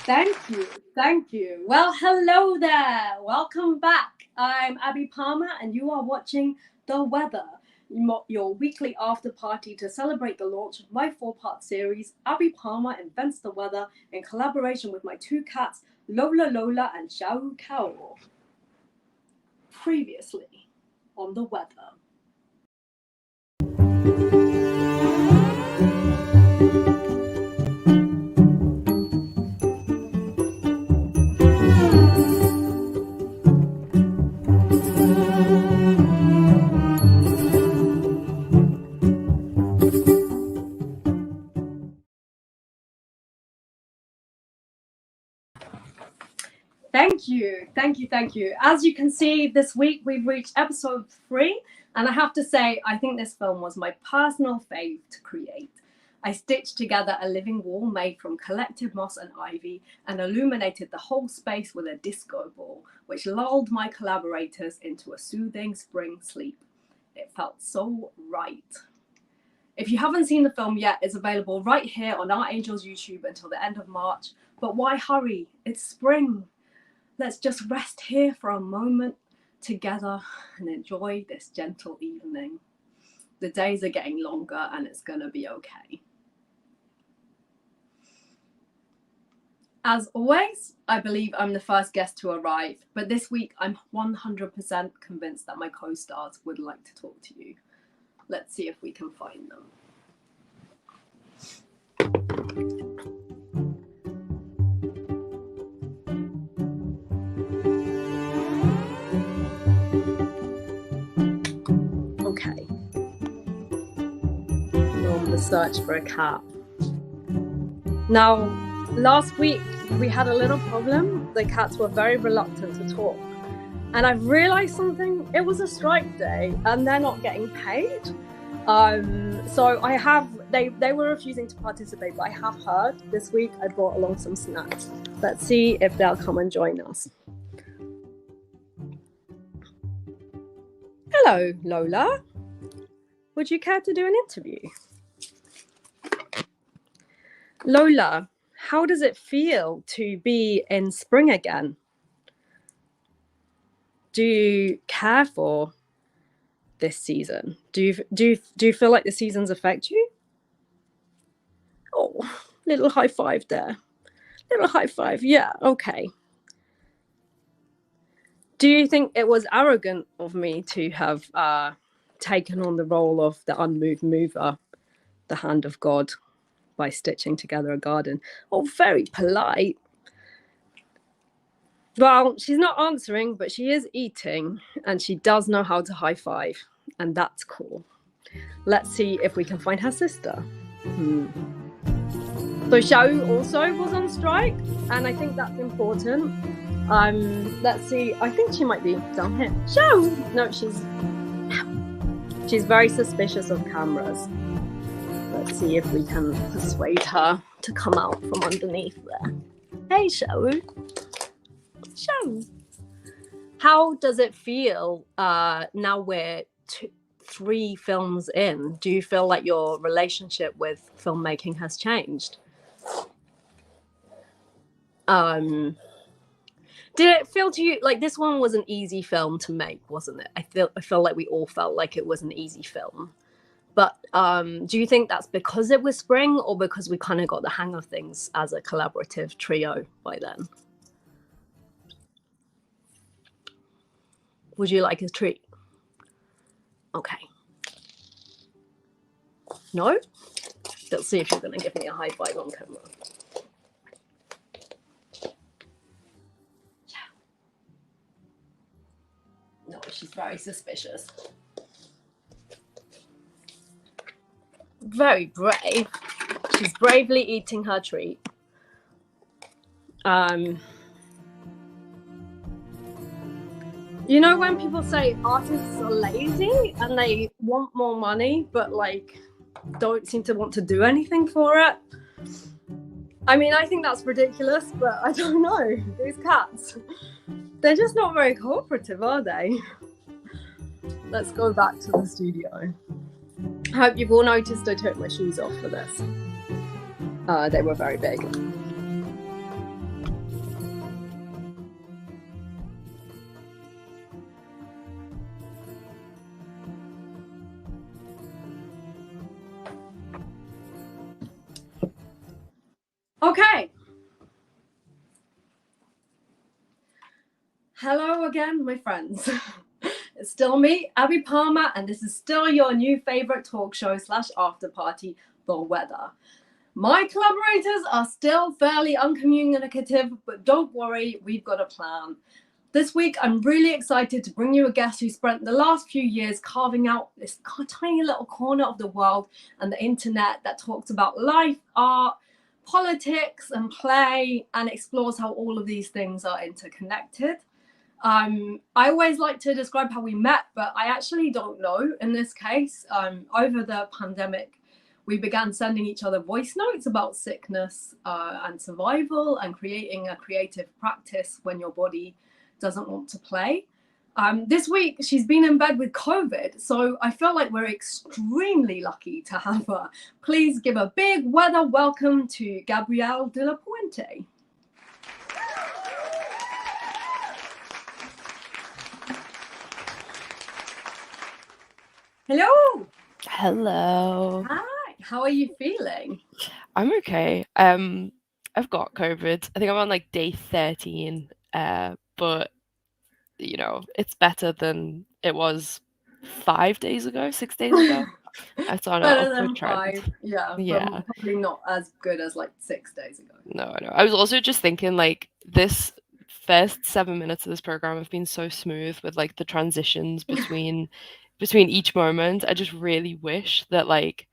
Thank you. Thank you. Well, hello there. Welcome back. I'm Abi Palmer, and you are watching The Weather, your weekly after party to celebrate the launch of my 4-part series, Abi Palmer Invents the Weather, in collaboration with my two cats, Lola and Xiao Kao. Previously on The Weather. Thank you. As you can see, this week we've reached episode 3, and I have to say, I think this film was my personal fave to create. I stitched together a living wall made from collective moss and ivy and illuminated the whole space with a disco ball, which lulled my collaborators into a soothing spring sleep. It felt so right. If you haven't seen the film yet, it's available right here on Artangel's YouTube until the end of March. But why hurry? It's spring. Let's just rest here for a moment together and enjoy this gentle evening. The days are getting longer and it's gonna be okay. As always, I believe I'm the first guest to arrive, but this week I'm 100% convinced that my co-stars would like to talk to you. Let's see if we can find them. Okay. We're on the search for a cat. Now, last week we had a little problem. The cats were very reluctant to talk. And I've realized something. It was a strike day and they're not getting paid. So they were refusing to participate, but I have heard this week I brought along some snacks. Let's see if they'll come and join us. Hello, Lola. Would you care to do an interview? Lola, how does it feel to be in spring again? Do you care for this season? Do you feel like the seasons affect you? Oh, little high five there. Little high five. Yeah, okay. Do you think it was arrogant of me to have taken on the role of the unmoved mover, the hand of God, by stitching together a garden? Oh, very polite. Well, she's not answering, but she is eating, and she does know how to high five, and that's cool. Let's see if we can find her sister. So Xiao also was on strike, and I think that's important. Let's see. I think she might be down here. Xiao! No, she's very suspicious of cameras. Let's see if we can persuade her to come out from underneath there. Hey, Xiao. Xiao. How does it feel now we're 3 films in? Do you feel like your relationship with filmmaking has changed? Did it feel to you like this one was an easy film to make, wasn't it? I feel like we all felt like it was an easy film. But do you think that's because it was spring or because we kind of got the hang of things as a collaborative trio by then? Would you like a treat? Okay. No? Let's see if you're going to give me a high five on camera. No, she's very suspicious. Very brave. She's bravely eating her treat. You know when people say artists are lazy and they want more money, but like don't seem to want to do anything for it? I mean, I think that's ridiculous, but I don't know. These cats, they're just not very cooperative, are they? Let's go back to the studio. I hope you've all noticed I took my shoes off for this. They were very big. Okay. Hello again, my friends. It's still me, Abi Palmer, and this is still your new favorite talk show / after party, The Weather. My collaborators are still fairly uncommunicative, but don't worry, we've got a plan. This week, I'm really excited to bring you a guest who spent the last few years carving out this tiny little corner of the world and the internet that talks about life, art, politics, and play, and explores how all of these things are interconnected. I always like to describe how we met, but I actually don't know in this case. Over the pandemic, we began sending each other voice notes about sickness and survival and creating a creative practice when your body doesn't want to play. This week, she's been in bed with COVID, so I feel like we're extremely lucky to have her. Please give a big weather welcome to Gabrielle de la Puente. Hello. Hello. Hi. How are you feeling? I'm okay. I've got COVID. I think I'm on like day 13. But you know, it's better than it was 5 days ago, 6 days ago. It's on an Better upward than trend. 5, yeah, Yeah. but probably not as good as like 6 days ago. No, I know. I was also just thinking like this first 7 minutes of this program have been so smooth with like the transitions between each moment. I just really wish that like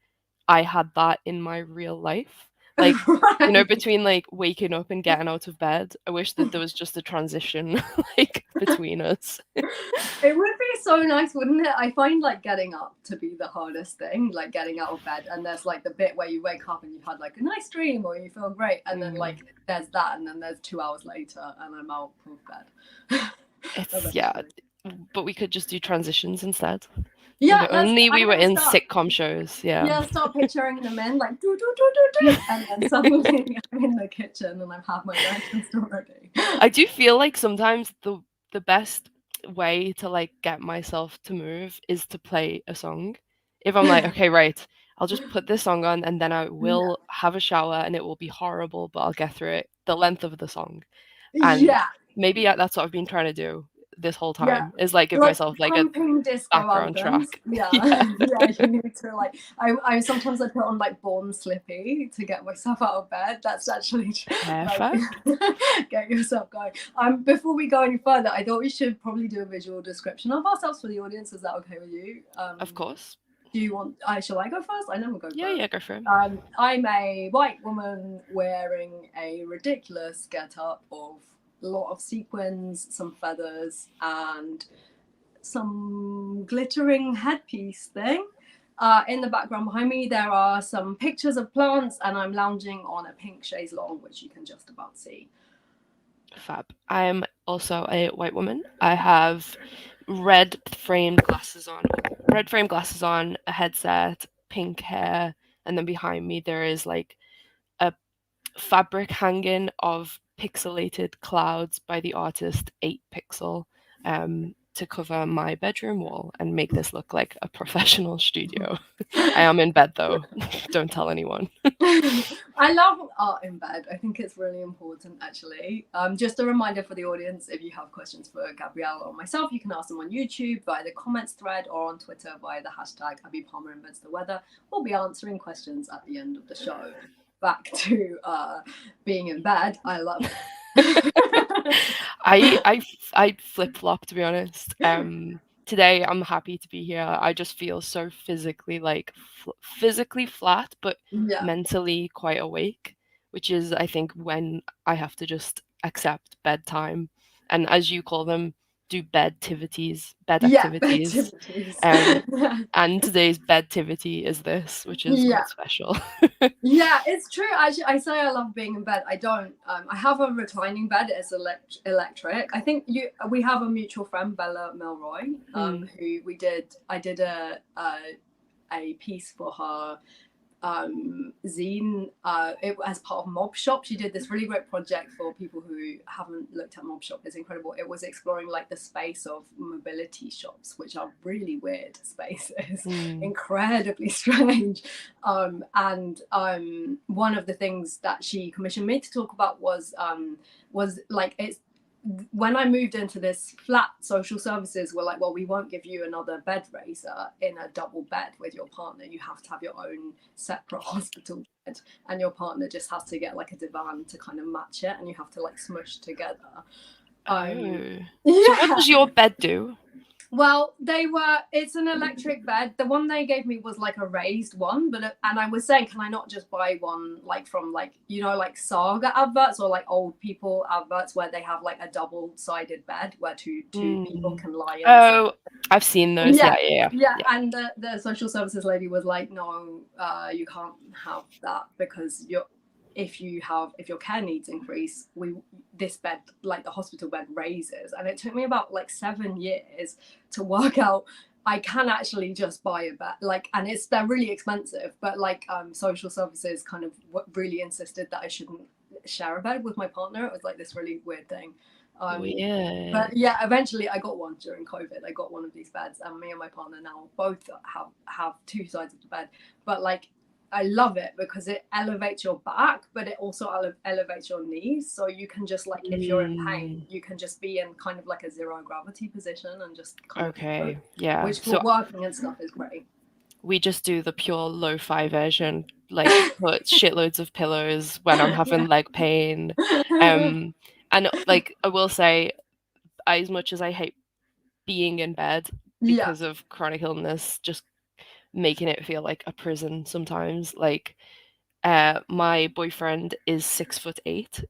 I had that in my real life. Like, you know, Right. between like waking up and getting out of bed, I wish that there was just a transition like between us. It would be so nice, wouldn't it? I find like getting up to be the hardest thing, like getting out of bed, and there's like the bit where you wake up and you've had like a nice dream or you feel great, and then like there's that, and then there's 2 hours later and I'm out of bed. It's yeah, but we could just do transitions instead. Yeah, If only we were in start. sitcom shows. Yeah. Yeah, start picturing them in like do do do do do, and then suddenly I'm in the kitchen and I've had my breakfast already. I do feel like sometimes the best way to like get myself to move is to play a song. If I'm like, okay, right, I'll just put this song on and then I will have a shower and it will be horrible, but I'll get through it. The length of the song. And Yeah, maybe that's what I've been trying to do this whole yeah. time is like give Like myself like a pumping disco background anthems. track. Yeah, Yeah. yeah. You need to like. I sometimes I put on like Born Slippy to get myself out of bed. That's actually Perfect. like get yourself going. Before we go any further, I thought we should probably do a visual description of ourselves for the audience. Is that okay with you? Of course. Do you want? Shall I go first? I never go first. Yeah, go for it. I'm a white woman wearing a ridiculous get-up of a lot of sequins, some feathers, and some glittering headpiece thing. In the background behind me, there are some pictures of plants, and I'm lounging on a pink chaise longue, which you can just about see. Fab. I'm also a white woman. I have red framed glasses on, a headset, pink hair, and then behind me there is like a fabric hanging of pixelated clouds by the artist 8 Pixel to cover my bedroom wall and make this look like a professional studio. I am in bed though. Don't tell anyone. I love art in bed. I think it's really important, actually. Just a reminder for the audience, if you have questions for Gabrielle or myself, you can ask them on YouTube via the comments thread or on Twitter via the hashtag Abi Palmer Invents the Weather. We'll be answering questions at the end of the show. Back to being in bed. I love it. I flip flop, to be honest. Today I'm happy to be here. I just feel so physically physically flat, but mentally quite awake, which is I think when I have to just accept bedtime, and as you call them, do bed activities. And today's bedtivity is this, which is quite special. Yeah, it's true. Actually, I say I love being in bed. I don't. I have a reclining bed. It's electric. I think we have a mutual friend, Bella Milroy, who I did a piece for her zine, it as part of Mob Shop. She did this really great project for people who haven't looked at Mob Shop. It's incredible. It was exploring like the space of mobility shops, which are really weird spaces, incredibly strange. And one of the things that she commissioned me to talk about was like, it's when I moved into this flat, social services were like, well, we won't give you another bed raiser in a double bed with your partner. You have to have your own separate hospital bed, and your partner just has to get like a divan to kind of match it, and you have to like smush together. So what does your bed do? Well, it's an electric bed. The one they gave me was like a raised one, and I was saying, can I not just buy one like from like, you know, like Saga adverts or like old people adverts where they have like a double-sided bed where two people can lie in. Oh, I've seen those. Yeah. And the social services lady was like, no, you can't have that because if your care needs increase, this bed, like the hospital bed, raises. And it took me about like 7 years to work out I can actually just buy a bed, like, and they're really expensive, but like social services kind of really insisted that I shouldn't share a bed with my partner. It was like this really weird thing. Weird. But yeah, eventually I got one during COVID. I got one of these beds, and me and my partner now both have two sides of the bed. But like, I love it because it elevates your back, but it also elevates your knees. So you can just like, if you're in pain, you can just be in kind of like a zero gravity position and just kind of yeah. Which for working and stuff is great. We just do the pure lo-fi version, like put shitloads of pillows when I'm having leg pain. And like I will say, as much as I hate being in bed because of chronic illness, just making it feel like a prison sometimes. Like my boyfriend is 6'8",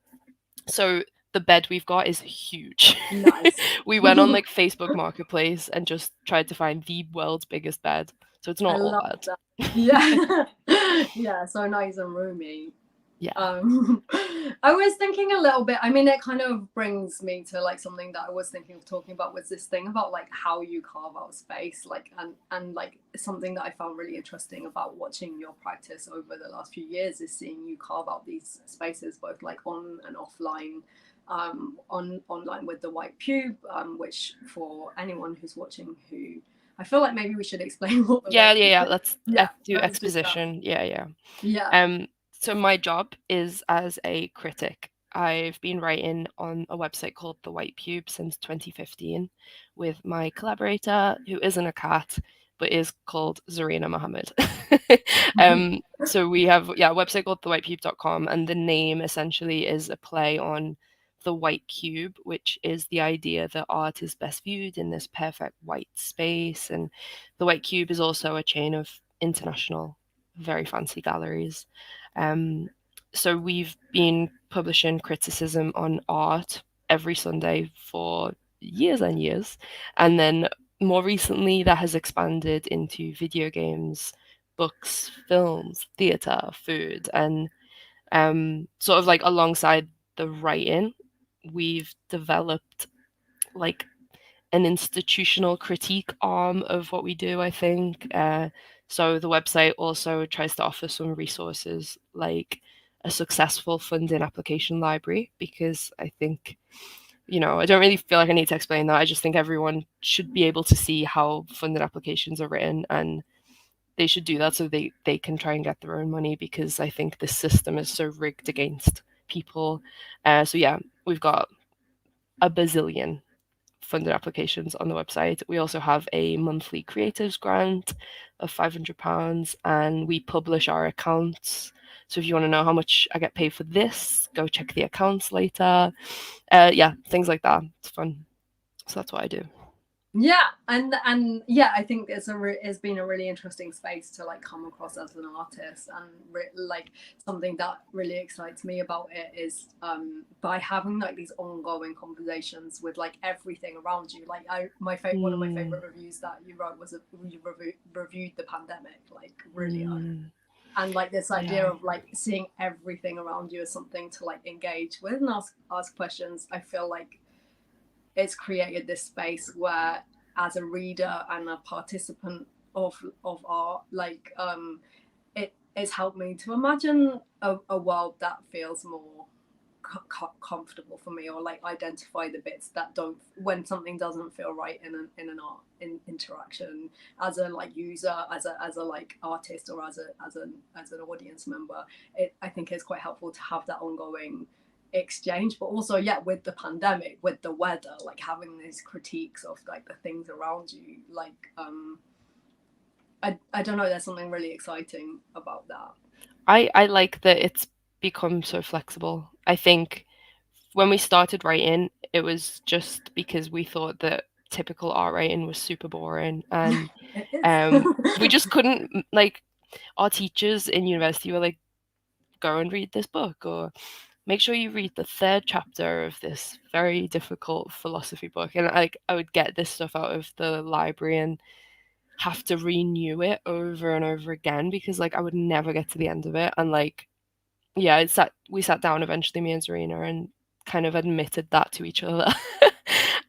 so the bed we've got is huge. Nice. We went on like Facebook Marketplace and just tried to find the world's biggest bed, so it's not all bad. Yeah, so nice and roomy. Yeah. I was thinking a little bit, I mean, it kind of brings me to like something that I was thinking of talking about, was this thing about like how you carve out space, like, and like something that I found really interesting about watching your practice over the last few years is seeing you carve out these spaces both like on and offline, online with the White Pube, which for anyone who's watching who, I feel like maybe we should explain what the White Pube is. Let's do exposition. Yeah. So my job is as a critic. I've been writing on a website called The White Pube since 2015 with my collaborator, who isn't a cat, but is called Zarina Mohammed. So we have a website called thewhitepube.com, and the name essentially is a play on the white cube, which is the idea that art is best viewed in this perfect white space. And the White Cube is also a chain of international, very fancy galleries. So we've been publishing criticism on art every Sunday for years and years. And then more recently, that has expanded into video games, books, films, theatre, food, and sort of like alongside the writing, we've developed like an institutional critique arm of what we do, I think. So the website also tries to offer some resources like a successful funding application library, because I think, I don't really feel like I need to explain that. I just think everyone should be able to see how funding applications are written, and they should do that so they can try and get their own money, because I think the system is so rigged against people. So yeah, we've got a bazillion funded applications on the website. We also have a monthly creatives grant of £500, and we publish our accounts. So if you want to know how much I get paid for this, go check the accounts later. Things like that. It's fun. So that's what I do. Yeah, and I think it's been a really interesting space to like come across as an artist, and like something that really excites me about it is by having like these ongoing conversations with like everything around you. Like one of my favorite reviews that you wrote was you reviewed the pandemic, like really and like this idea of like seeing everything around you as something to like engage with and ask questions. I feel like it's created this space where, as a reader and a participant of art, like it's helped me to imagine a world that feels more comfortable for me, or like identify the bits that don't, when something doesn't feel right in an art interaction, as a like user, as a like artist, or as an audience member. I think it's quite helpful to have that ongoing exchange. But also, yeah, with the pandemic, with the weather, like having these critiques of like the things around you, like I don't know, there's something really exciting about that. I like that it's become so flexible. I think when we started writing, it was just because we thought that typical art writing was super boring, and It is. we just couldn't, like, our teachers in university were like, go and read this book, or make sure you read the third chapter of this very difficult philosophy book. And like I would get this stuff out of the library and have to renew it over and over again because like I would never get to the end of it. And like, yeah, we sat down eventually, me and Zarina, and kind of admitted that to each other.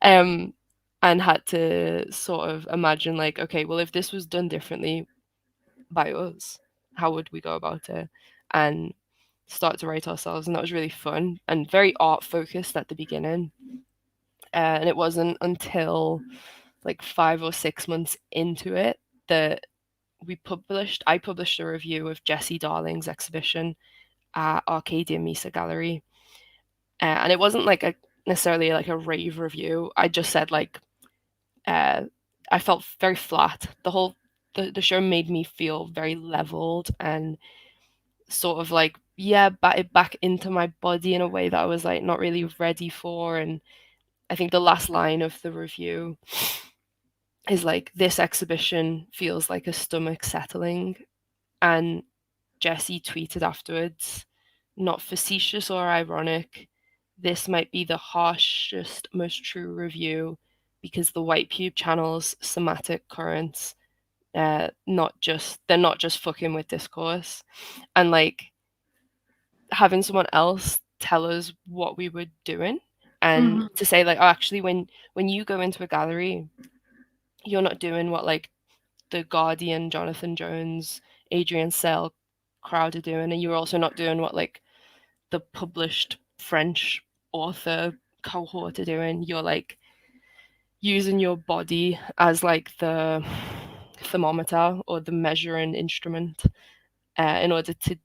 um and had to sort of imagine like, okay, well, if this was done differently by us, how would we go about it? And start to write ourselves. And that was really fun and very art focused at the beginning. And it wasn't until like 5 or 6 months into it that I published a review of Jessie Darling's exhibition at Arcadia Mesa Gallery. And it wasn't like a necessarily like a rave review. I just said like, I felt very flat. The show made me feel very leveled and sort of like, yeah, back into my body in a way that I was like not really ready for. And I think the last line of the review is like, this exhibition feels like a stomach settling. And Jessie tweeted afterwards, not facetious or ironic, this might be the harshest, most true review because the white pube channels somatic currents, they're not just fucking with discourse. And like, having someone else tell us what we were doing, and Mhm. to say like, oh, actually, when you go into a gallery, you're not doing what like the Guardian, Jonathan Jones, Adrian Sale crowd are doing, and you're also not doing what like the published French author cohort are doing. You're like using your body as like the thermometer or the measuring instrument, in order to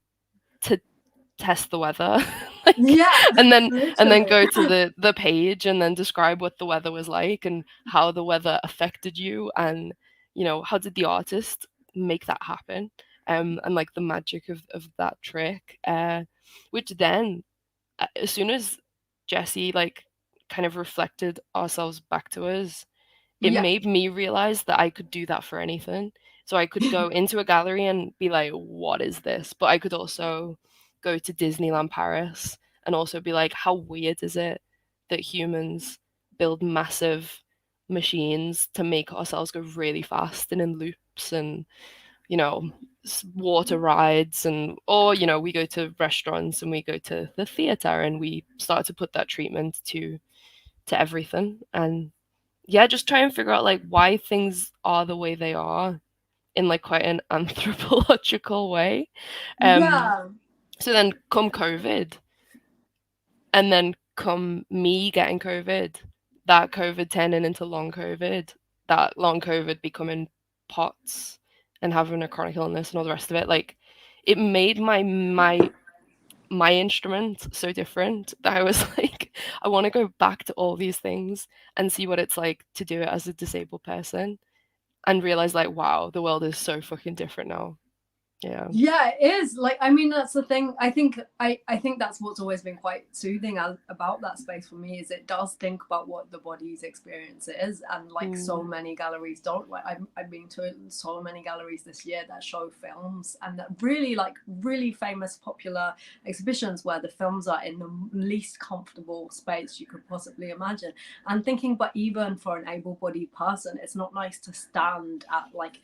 test the weather. Like, Yeah, and then literally. go to the page and then describe what the weather was like and how the weather affected you, and how did the artist make that happen, and like the magic of that trick, which then, as soon as Jessie like kind of reflected ourselves back to us, it Yeah. made me realize that I could do that for anything. So I could go into a gallery and be like, what is this? But I could also go to Disneyland Paris and also be like, how weird is it that humans build massive machines to make ourselves go really fast and in loops, and, you know, water rides, and, or, we go to restaurants and we go to the theater and we start to put that treatment to everything. And yeah, just try and figure out like why things are the way they are in like quite an anthropological way. Um, Yeah. so then come COVID, and then come me getting COVID, that COVID turning into long COVID, that long COVID becoming POTS and having a chronic illness and all the rest of it. Like, it made my instrument so different that I was like, I want to go back to all these things and see what it's like to do it as a disabled person, and realize like, wow, the world is so fucking different now. Yeah. Yeah, it is. Like, I mean, that's the thing. I think that's what's always been quite soothing about that space for me, is it does think about what the body's experience is. And like, so Mm. many galleries don't. Like, I've been to so many galleries this year that show films, and that really, like, really famous popular exhibitions where the films are in the least comfortable space you could possibly imagine. And thinking, but even for an able-bodied person, it's not nice to stand at like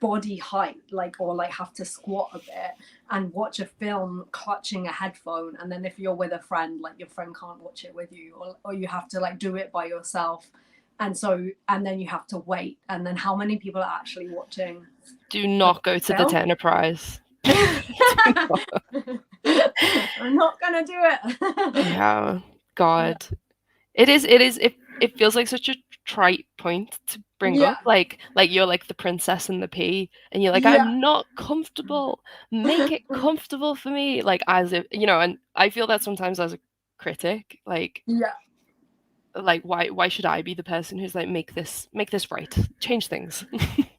body height, like, or like have to squat a bit and watch a film clutching a headphone. And then if you're with a friend, like, your friend can't watch it with you, or you have to like do it by yourself, and then you have to wait, and then how many people are actually watching Do the not go to the film? Enterprise. I'm not gonna do it. Yeah, Yeah, God. It feels like such a trite point to bring yeah, up. Like you're like the princess and the pea, and you're like, yeah, I'm not comfortable. Make it comfortable for me. Like as if and I feel that sometimes as a critic, yeah. why should I be the person who's like make this right, change things?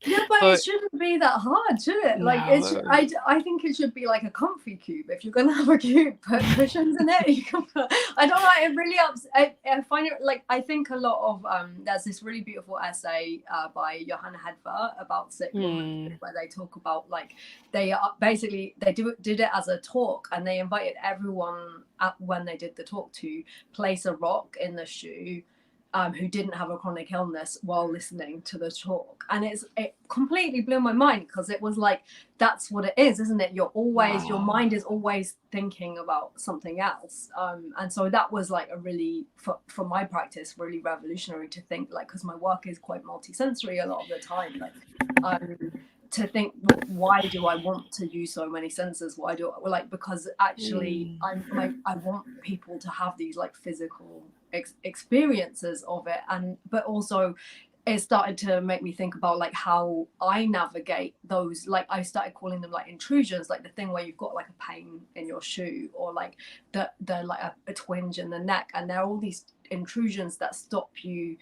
Yeah, but it But shouldn't be that hard, should it? Like, no. I think it should be like a comfy cube. If you're gonna have a cube, put cushions in it. You can put, I don't know. It really I find it like I think a lot of there's this really beautiful essay by Johanna Hedver about sick womanhood, Hmm. where they talk about like they are basically they did it as a talk, and they invited everyone when they did the talk to place a rock in the shoe who didn't have a chronic illness while listening to the talk, and it completely blew my mind because it was like that's what it is, isn't it? Your Wow. mind is always thinking about something else, and so that was like a really for my practice really revolutionary to think like because my work is quite multisensory a lot of the time, like um, to think why do I want to use so many senses? Why do I like because actually Hmm. I want people to have these like physical experiences of it, and but also it started to make me think about like how I navigate those, like I started calling them like intrusions, like the thing where you've got like a pain in your shoe or like the like a twinge in the neck, and there are all these intrusions that stop you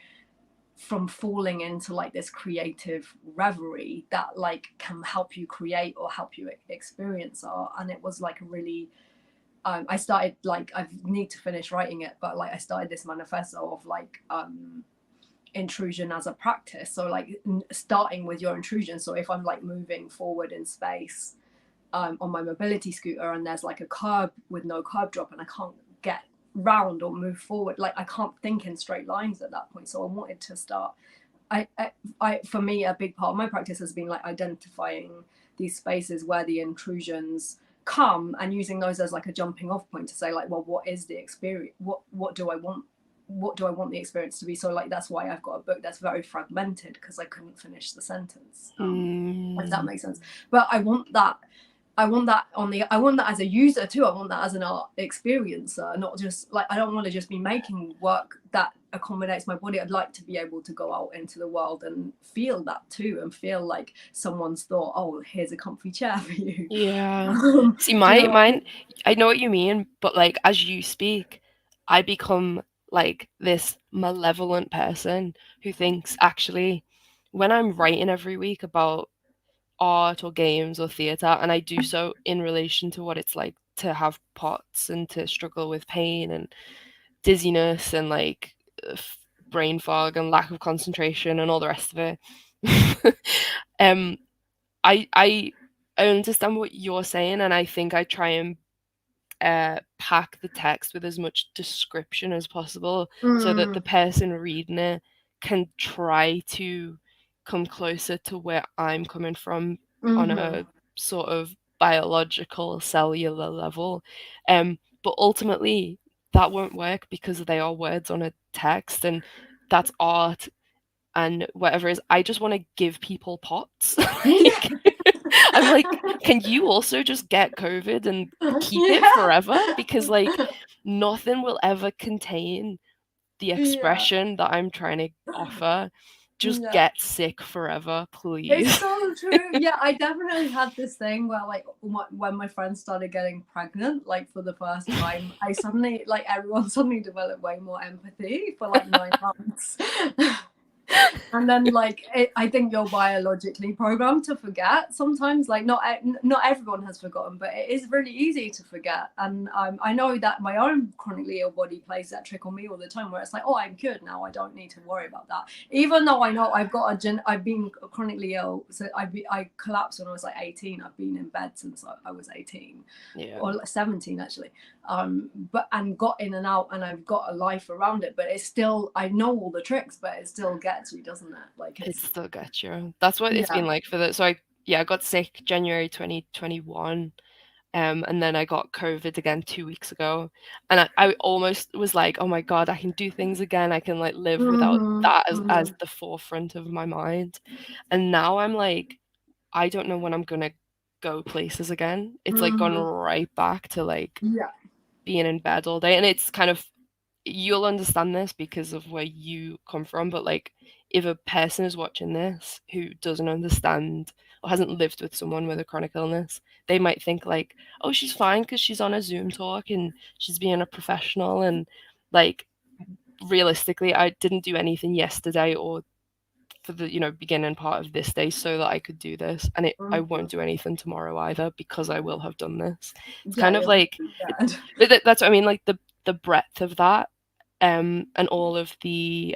from falling into like this creative reverie that like can help you create or help you experience art. And it was like a really I started like I need to finish writing it, but like I started this manifesto of like intrusion as a practice. So like starting with your intrusion. So if I'm like moving forward in space on my mobility scooter and there's like a curb with no curb drop and I can't get round or move forward, like I can't think in straight lines at that point. So I wanted to start. For me, a big part of my practice has been like identifying these spaces where the intrusions come and using those as like a jumping off point to say like, well, what is the experience? What do I want? What do I want the experience to be? So like that's why I've got a book that's very fragmented because I couldn't finish the sentence. If that Hmm. makes sense. But I want that I want that as a user too. I want that as an art experiencer, not just like I don't want to just be making work that accommodates my body. I'd like to be able to go out into the world and feel that too, and feel like someone's thought, oh, here's a comfy chair for you. Yeah. See, Do you my know what I mine, mean? I know what you mean, but like as you speak, I become like this malevolent person who thinks actually when I'm writing every week about art or games or theatre, and I do so in relation to what it's like to have POTS and to struggle with pain and dizziness and like brain fog and lack of concentration and all the rest of it. um, I understand what you're saying, and I think I try and pack the text with as much description as possible so that the Mm, person reading it can try to come closer to where I'm coming from on mm-hmm. a sort of biological cellular level. But ultimately, that won't work because they are words on a text and that's art and whatever it is. I just want to give people pots. Yeah. Like, I'm like, can you also just get COVID and keep it Yeah. forever? Because like nothing will ever contain the Yeah. expression that I'm trying to offer. Just Yeah. get sick forever, It's please. so true. Yeah, I definitely had this thing where, like, when my friends started getting pregnant, like for the first time, I suddenly, like, everyone suddenly developed way more empathy for like 9 months. And then like I think you're biologically programmed to forget sometimes, like not everyone has forgotten, but it is really easy to forget. And I know that my own chronically ill body plays that trick on me all the time where it's like, oh, I'm cured now, I don't need to worry about that, even though I know I've been chronically ill. So I collapsed when I was like 18. I've been in bed since I was 18 Yeah. or 17 actually, but and got in and out, and I've got a life around it, but it's still, I know all the tricks, but it still gets you, doesn't it? Like It it's still gets you. That's what it's yeah. been like for the so I got sick January 2021. And then I got COVID again 2 weeks ago, and I almost was like, oh my god, I can do things again. I can like live without Mm-hmm. that as Mm-hmm. the forefront of my mind. And now I'm like, I don't know when I'm gonna go places again. It's like gone Mm-hmm. right back to like Yeah. being in bed all day, and it's kind of, you'll understand this because of where you come from, but like if a person is watching this who doesn't understand or hasn't lived with someone with a chronic illness, they might think like, oh, she's fine because she's on a Zoom talk and she's being a professional. And like realistically, I didn't do anything yesterday or for the beginning part of this day so that I could do this, and I Mm-hmm. won't do anything tomorrow either because I will have done this. It's Yeah, kind of you're like dead. that's what I mean, like the breadth of that, and all of the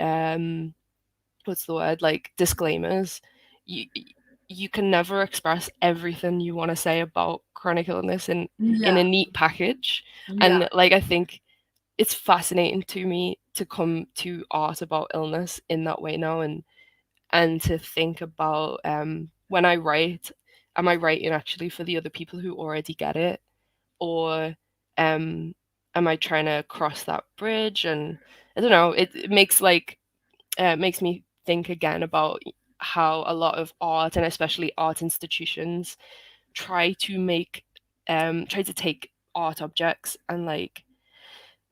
what's the word, like disclaimers. You can never express everything you want to say about chronic illness in a Yeah. neat package. Yeah. And like I think it's fascinating to me to come to art about illness in that way now, and to think about when I write, am I writing actually for the other people who already get it, or um, am I trying to cross that bridge? And I don't know. It makes like makes me think again about how a lot of art, and especially art institutions, try to try to take art objects and like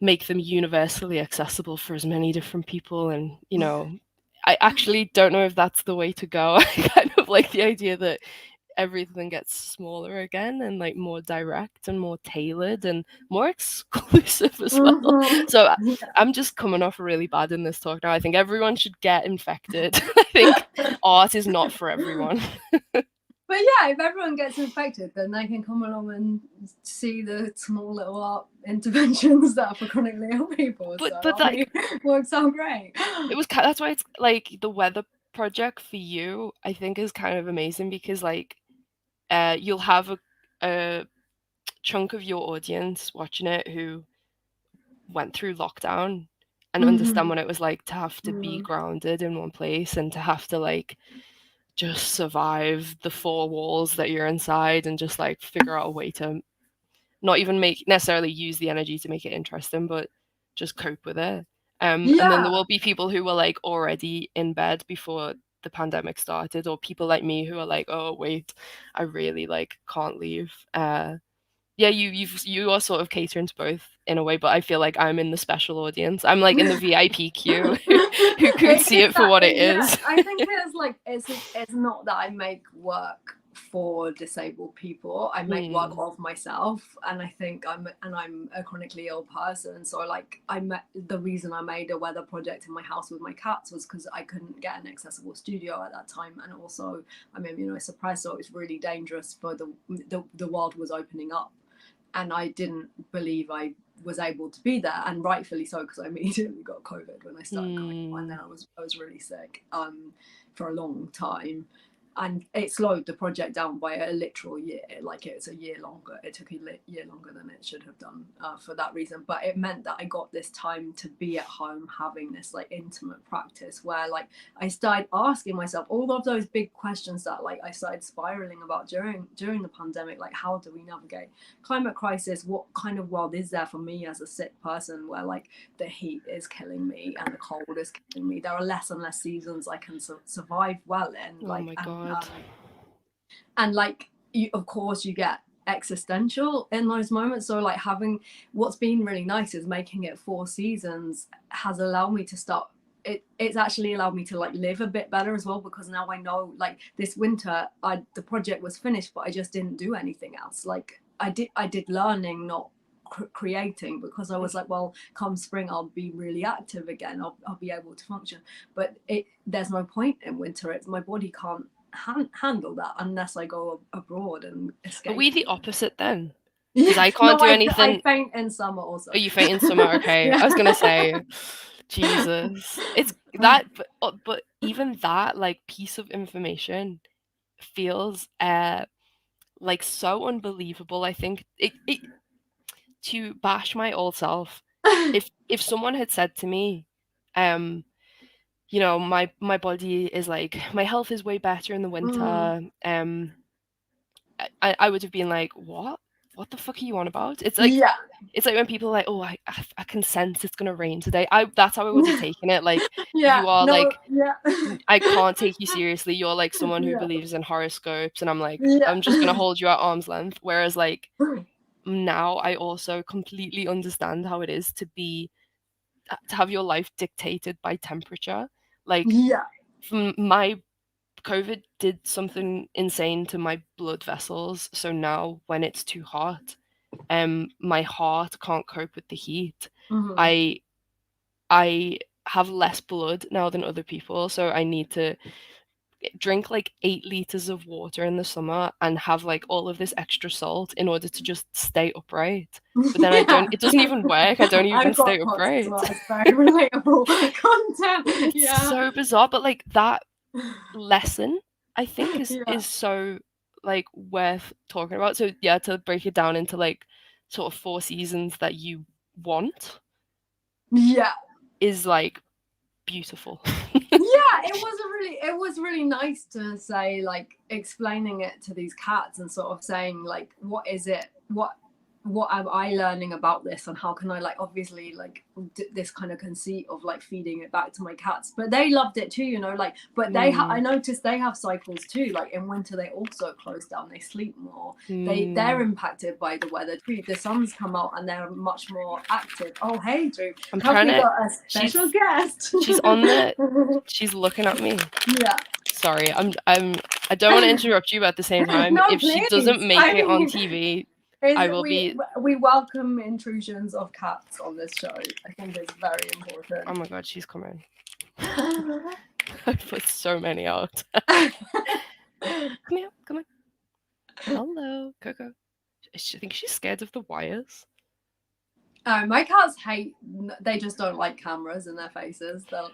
make them universally accessible for as many different people. And I actually don't know if that's the way to go. I kind of like the idea that everything gets smaller again and like more direct and more tailored and more exclusive as well. So Mm-hmm. I'm just coming off really bad in this talk now. I think everyone should get infected. I think art is not for everyone. But yeah, if everyone gets infected, then they can come along and see the small little art interventions that are for chronically ill people. So But I mean, like it works out great. that's why it's like the weather project for you, I think, is kind of amazing because like you'll have a chunk of your audience watching it who went through lockdown and understand Mm-hmm. what it was like to have to be grounded in one place and to have to like just survive the four walls that you're inside and just like figure out a way to not even make necessarily use the energy to make it interesting, but just cope with it. And then there Yeah. will be people who were like already in bed before the pandemic started, or people like me who are like, oh wait, I really like can't leave. Yeah, you are sort of catering to both in a way, but I feel like I'm in the special audience. I'm like in the VIP queue who could see it for what it Yeah, is. I think it's like it's not that I make work for disabled people. I make work Mm, of myself, and I think I'm a chronically ill person. So like the reason I made a weather project in my house with my cats was because I couldn't get an accessible studio at that time, and also I'm immunosuppressed, so it was really dangerous for the world was opening up, and I didn't believe I was able to be there, and rightfully so, because I immediately got COVID when I started coming, and then mm. I was really sick for a long time, and it slowed the project down by a literal year. Like it's a year longer. It took a year longer than it should have done for that reason. But it meant that I got this time to be at home, having this like intimate practice where like I started asking myself all of those big questions that like I started spiraling about during the pandemic. Like, how do we navigate climate crisis? What kind of world is there for me as a sick person where like the heat is killing me and the cold is killing me? There are less and less seasons I can survive well in, Oh like, my god. and like you, of course you get existential in those moments. So like having, what's been really nice is making it 4 seasons has allowed me to start it's actually allowed me to like live a bit better as well, because now I know like this winter the project was finished, but I just didn't do anything else. Like I did learning, not creating, because I was like, well, come spring I'll be really active again, I'll be able to function. But there's no point in winter. It's my body can't handle that unless I go abroad and Are escape. we the opposite then? Because Yeah, I can't no, do I anything. faint in summer also. Are you faint in summer? Okay. I was Yeah. gonna say, Jesus. It's that, but even that like piece of information feels like so unbelievable. I think it to bash my old self. If someone had said to me, um, my body is like my health is way better in the Mm, winter, I would have been like, what? what the fuck are you on about? It's like when people are like, oh, I can sense it's gonna rain today. That's how I would have taken it. Like, Yeah, you are no, like, yeah. I can't take you seriously. You're like someone who Yeah. believes in horoscopes, and I'm like, Yeah. I'm just gonna hold you at arm's length. Whereas like now, I also completely understand how it is to have your life dictated by temperature. Like, Yeah. my COVID did something insane to my blood vessels. So now when it's too hot, my heart can't cope with the heat. Mhm. I have less blood now than other people, so I need to drink like 8 liters of water in the summer and have like all of this extra salt in order to just stay upright. But then it doesn't even work. I don't even I've got stay thoughts as upright. well. It's very relatable content. It's so bizarre, but like that lesson, I think, Yeah. is so like worth talking about. So yeah, to break it down into like sort of 4 seasons that you want Yeah. is like beautiful. Yeah, it was really nice to say, like, explaining it to these cats and sort of saying, like, what is it, what am I learning about this, and how can I, like, obviously, like, this kind of conceit of like feeding it back to my cats. But they loved it too, you know, like, but I noticed they have cycles too. Like in winter they also close down, they sleep more. They're impacted by the weather too. The sun's come out and they're much more active. Oh hey Drew, I'm have trying we to. got a special guest? She's looking at me. Yeah. Sorry, I don't want to interrupt you, but at the same time, No, if she please. doesn't make I it on mean, TV, I will be. We welcome intrusions of cats on this show. I think it's very important. Oh my god, she's coming. I put so many out. Come here, come on. Hello, Coco. I think she's scared of the wires. My cats they just don't like cameras in their faces. I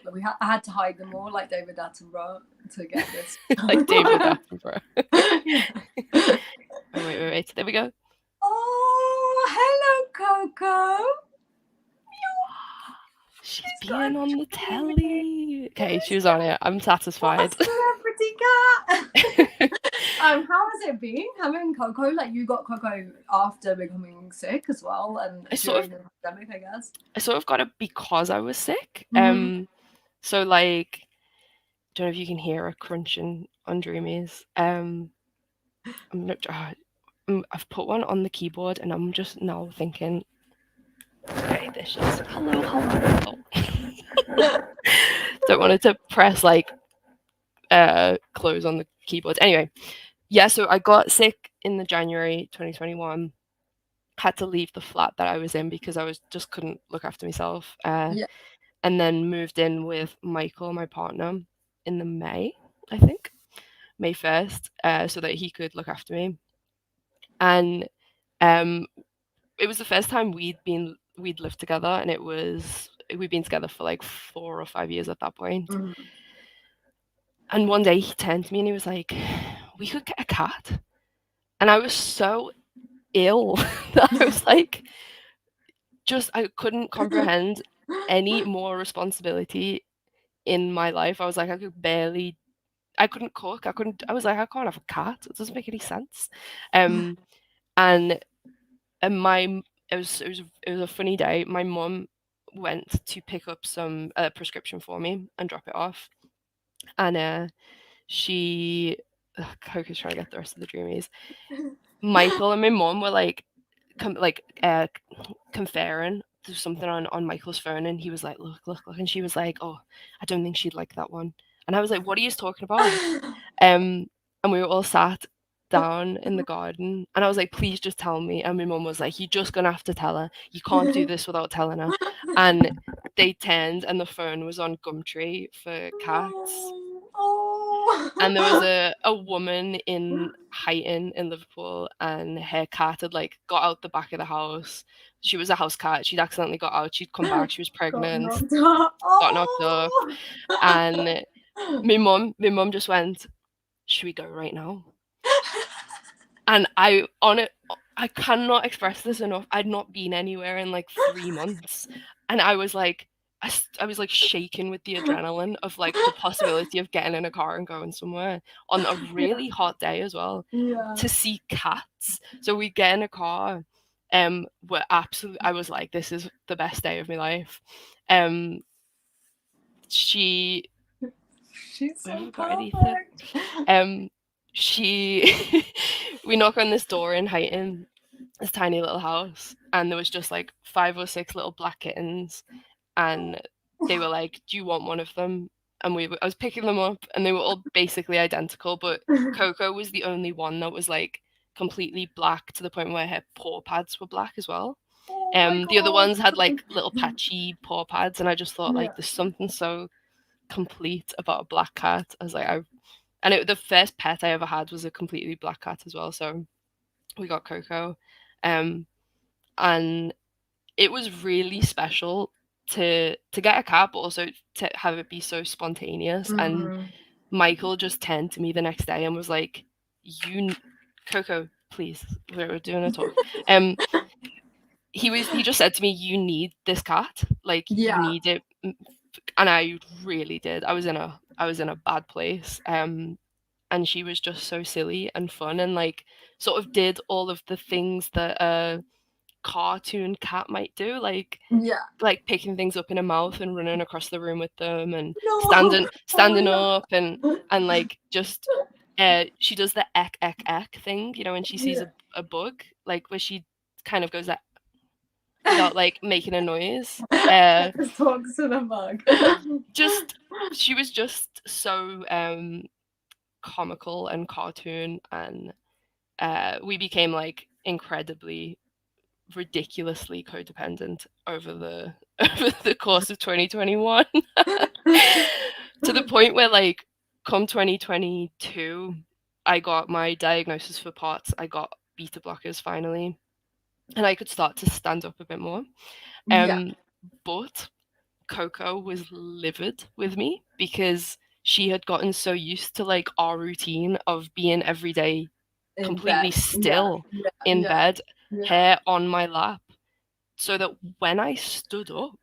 had to hide them all like David Attenborough to get this. Like David Attenborough. Oh, wait. There we go. Oh, hello, Coco. She's being on the telly. Okay, she was on it. I'm satisfied. What a celebrity cat. How has it been having Coco? Like, you got Coco after becoming sick as well, and during the pandemic, I guess. I sort of got it because I was sick. So like, don't know if you can hear her crunching on Dreamies. I've put one on the keyboard, and I'm just now thinking, okay, there she is. Hello. Don't want it to press like close on the keyboard. Anyway, yeah, so I got sick in the January 2021. Had to leave the flat that I was in because I just couldn't look after myself. And then moved in with Michael, my partner, in the May 1st, so that he could look after me. And it was the first time we'd lived together, and we'd been together for like 4 or 5 years at that point. And one day he turned to me and he was like, we could get a cat. And I was so ill that I was like, I couldn't comprehend any more responsibility in my life. I was like, I couldn't cook. I was like, I can't have a cat. It doesn't make any sense. And it was a funny day. My mum went to pick up some prescription for me and drop it off. And Coco's trying to get the rest of the Dreamies. Michael and my mum were like, conferring something on Michael's phone, and he was like, look, and she was like, oh, I don't think she'd like that one. And I was like, what are you talking about? And we were all sat down in the garden, and I was like, please just tell me. And my mum was like, you're just gonna have to tell her. You can't do this without telling her. And they turned, and the phone was on Gumtree for cats. And there was a woman in Huyton in Liverpool, and her cat had like got out the back of the house. She was a house cat. She'd accidentally got out. She'd come back. She was pregnant. Got knocked up. And my mum just went, should we go right now? And I cannot express this enough. I'd not been anywhere in like 3 months. And I was like, I was like shaking with the adrenaline of like the possibility of getting in a car and going somewhere on a really hot day as well, Yeah. to see cats. So we get in a car, we're absolutely, I was like, this is the best day of my life. Um, she, She's we so haven't got anything. perfect. She, we knock on this door in Highton, this tiny little house, and there was just like 5 or 6 little black kittens, and they were like, "Do you want one of them?" And I was picking them up, and they were all basically identical, but Coco was the only one that was like completely black to the point where her paw pads were black as well. Oh my The other god. ones had like little patchy paw pads, and I just thought Yeah. like there's something so complete about a black cat. I was like, the first pet I ever had was a completely black cat as well. So we got Coco, um, and it was really special to get a cat, but also to have it be so spontaneous. And Mhm. Michael just turned to me the next day and was like, Coco, please, we're doing a talk." He just said to me, "You need this cat, like you Yeah. need it," and I really did. I was in a bad place. And she was just so silly and fun, and like sort of did all of the things that a cartoon cat might do, Yeah. like picking things up in her mouth and running across the room with them, and No. standing up, and like just she does the ek thing, when she sees Yeah. a bug, like where she kind of goes like without like making a noise. Just talks to the bug. Just She was just so comical and cartoon, and we became like incredibly ridiculously codependent over the over the course of 2021, to the point where like come 2022 I got my diagnosis for POTS. I got beta blockers finally, and I could start to stand up a bit more. Yeah. But Coco was livid with me because she had gotten so used to like our routine of being every day In completely bed. Yeah. still Yeah. in Yeah. bed, Yeah. hair on my lap, so that when I stood up,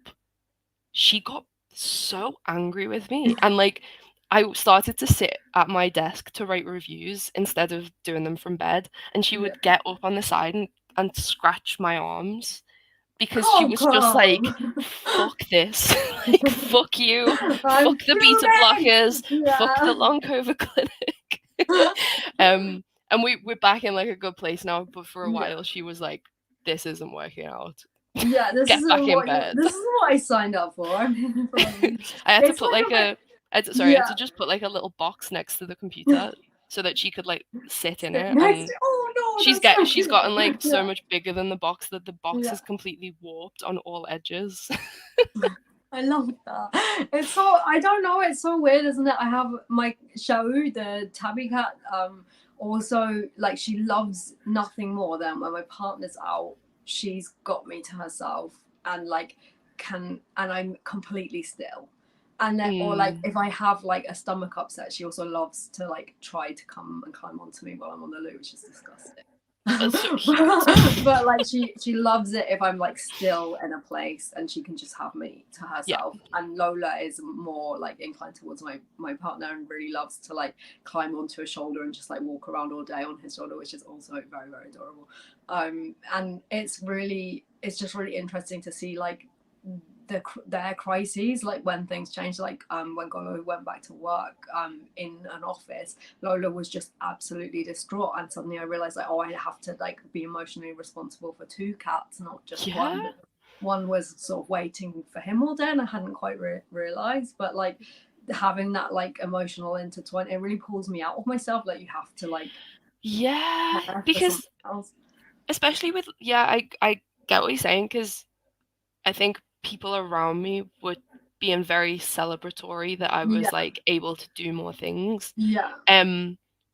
she got so angry with me. And like, I started to sit at my desk to write reviews instead of doing them from bed. And she Yeah. would get up on the side and scratch my arms because she was just Coco. like, fuck this. Like, fuck you. I'm Fuck the beta fuming. blockers. Fuck the Yeah. long COVID clinic. And we're back in like a good place now. But for a Yeah. while, she was like, this isn't working out. Yeah, this Get isn't back in what bed. this isn't what I signed up for. I'm here for a reason. I had to It's put like like a bit, I had yeah. to just put like a little box next to the computer so that she could like sit in Sit it. next And to, oh no, that's so she's cute. gotten like so Yeah, much bigger than the box that the box yeah. is completely warped on all edges. I love that. It's so, I don't know, it's so weird, isn't it? I have my show, the tabby cat, also like she loves nothing more than when my partner's out, she's got me to herself and like and I'm completely still. And then, or like Mm. if I have like a stomach upset, she also loves to like try to come and climb onto me while I'm on the loo, which is disgusting. That's so cute. But like she loves it if I'm like still in a place and she can just have me to Yeah. herself. And Lola is more like inclined towards my partner and really loves to like climb onto his shoulder and just like walk around all day on his shoulder, which is also very, very adorable. And it's just really interesting to see like their crises, like when things change, like when Golo went back to work in an office, Lola was just absolutely distraught, and suddenly I realized like, oh, I have to like be emotionally responsible for 2 cats, not just Yeah. one was sort of waiting for him all day and I hadn't quite realized, but like having that like emotional intertwine, it really pulls me out of myself, like you have to like Yeah. care for Because someone else. especially with, I get what you're saying, because I think people around me were being very celebratory that I was Yeah, like able to do more things. yeah,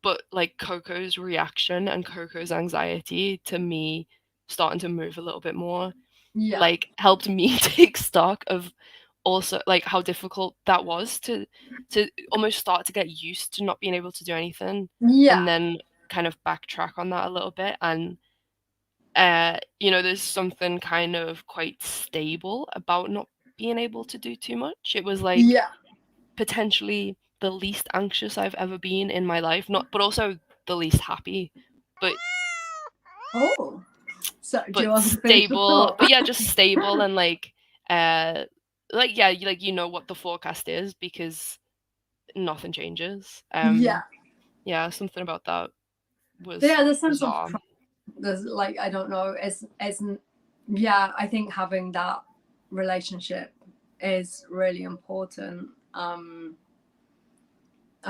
But like Coco's reaction and Coco's anxiety to me starting to move a little bit more, yeah, like helped me take stock of also like how difficult that was to almost start to get used to not being able to do anything, yeah, and then kind of backtrack on that a little bit. And there's something kind of quite stable about not being able to do too much. It was like potentially the least anxious I've ever been in my life, but also the least happy, but so do you want to stable. But yeah, just stable and like you know what the forecast is because nothing changes. Yeah, something about that was the sense bizarre. of there's like, I don't know, it's yeah, I think having that relationship is really important. I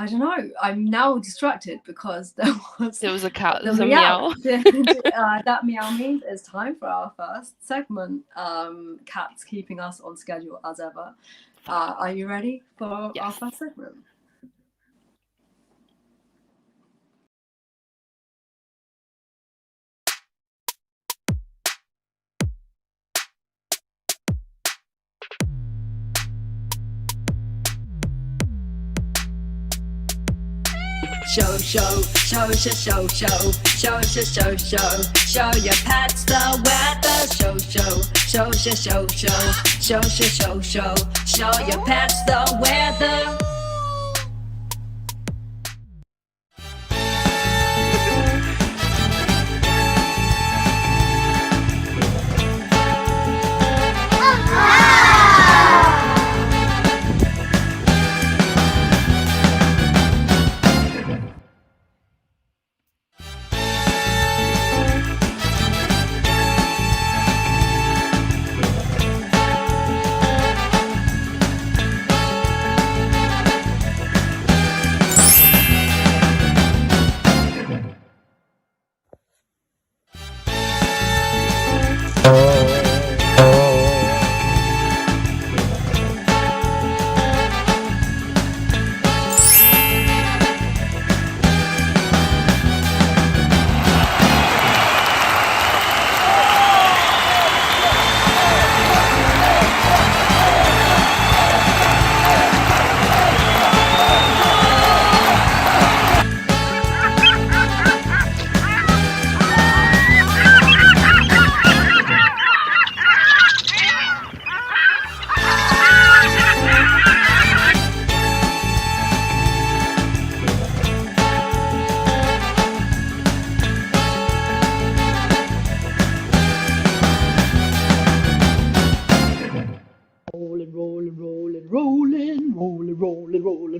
don't know, I'm now distracted because there was a cat. the There's a meow. That meow means it's time for our first segment. Cats keeping us on schedule as ever. Are you ready for our first segment? Show your pets the weather. Show your pets the weather.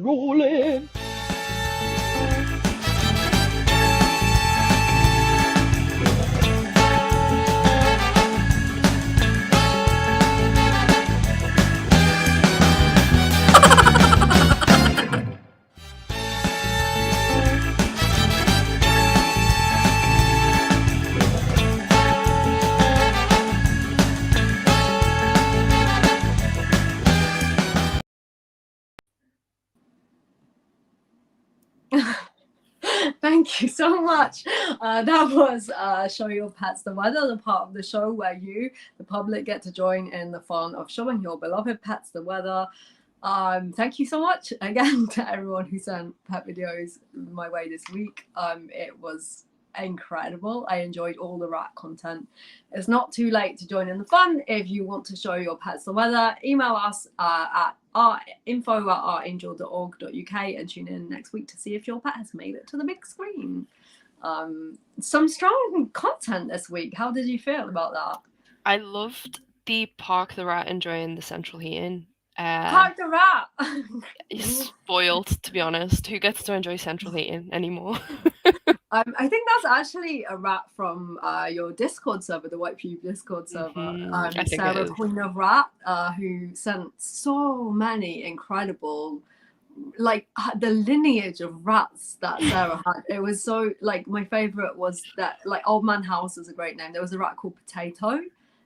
Rolling. Thank you so much. That was Show Your Pets the Weather, the part of the show where you, the public, get to join in the fun of showing your beloved pets the weather. Thank you so much again to everyone who sent pet videos my way this week. It was incredible. I enjoyed all the rat content. It's not too late to join in the fun. If you want to show your pets the weather, email us at info@artangel.org.uk and tune in next week to see if your pet has made it to the big screen. Some strong content this week. How did you feel about that? I loved the Park the Rat enjoying the central heating. Park the Rat! He's spoiled, to be honest. Who gets to enjoy central heating anymore? I think that's actually a rat from your Discord server, the White Pube Discord server. Sarah, Queen of Rat, who sent so many incredible, like the lineage of rats that Sarah had. It was so, like, my favorite was that, like, Old Man House is a great name. There was a rat called Potato,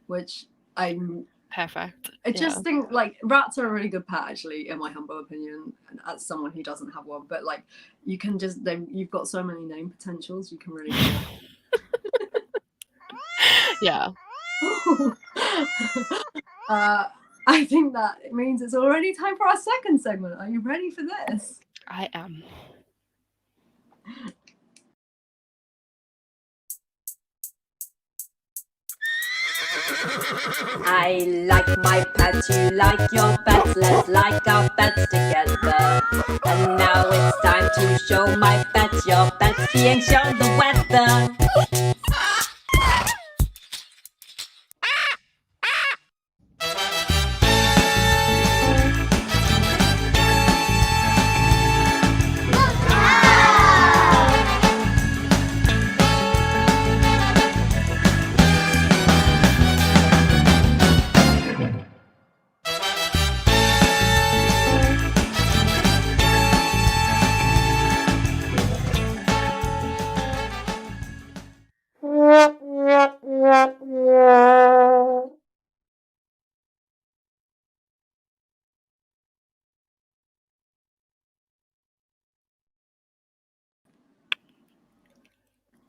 which I'm perfect. I just think, like, rats are a really good pet, actually, in my humble opinion, as someone who doesn't have one. But, like, you can just, you've got so many name potentials, you can really yeah. I think that it means it's already time for our second segment. Are you ready for this? I am. I like my pets, you like your pets, let's like our pets together. And now it's time to show my pets, your pets being shown the weather.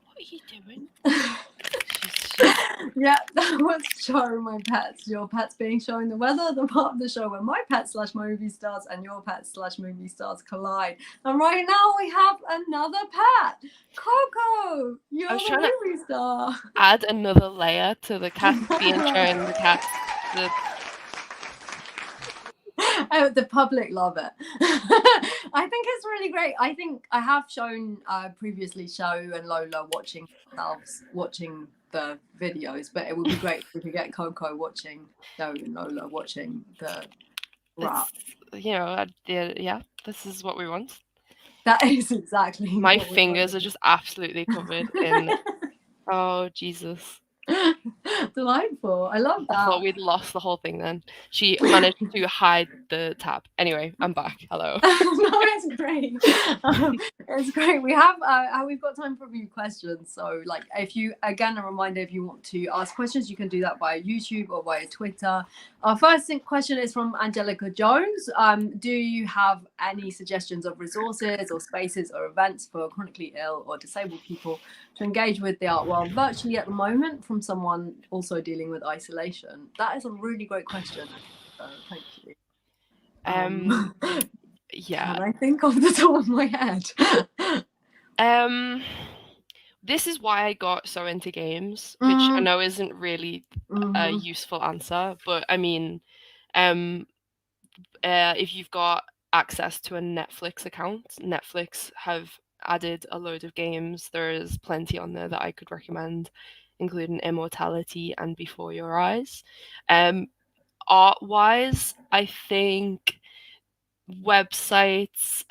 What are you doing? Yeah, that was showing my pets. Your pets being showing the weather, the part of the show where my pet/movie stars and your pet/movie stars collide. And right now we have another pet, Coco. You're I was the trying to movie star. add another layer to the cat being shown. The cat, Oh, the public love it. I think it's really great. I think I have shown previously Show and Lola watching themselves watching the videos, but it would be great if we could get Coco watching Show and Lola watching the rap. yeah, this is what we want. That is exactly My what we fingers are just absolutely covered in. Oh Jesus! Delightful. I love I thought that. we'd lost the whole thing then. She managed to hide the tab. Anyway, I'm back. Hello. No, it's great. It's great. We've got time for a few questions. So, like, if you, again, a reminder, if you want to ask questions, you can do that via YouTube or via Twitter. Our first question is from Angelica Jones. Do you have any suggestions of resources or spaces or events for chronically ill or disabled people to engage with the art world virtually at the moment, from someone also dealing with isolation? That is a really great question. Thank you. Yeah. Can I think off the top of my head? This is why I got so into games, which I know isn't really a useful answer, but I mean, if you've got access to a Netflix account, Netflix have added a load of games. There's plenty on there that I could recommend, including Immortality and Before Your Eyes. Art-wise, I think websites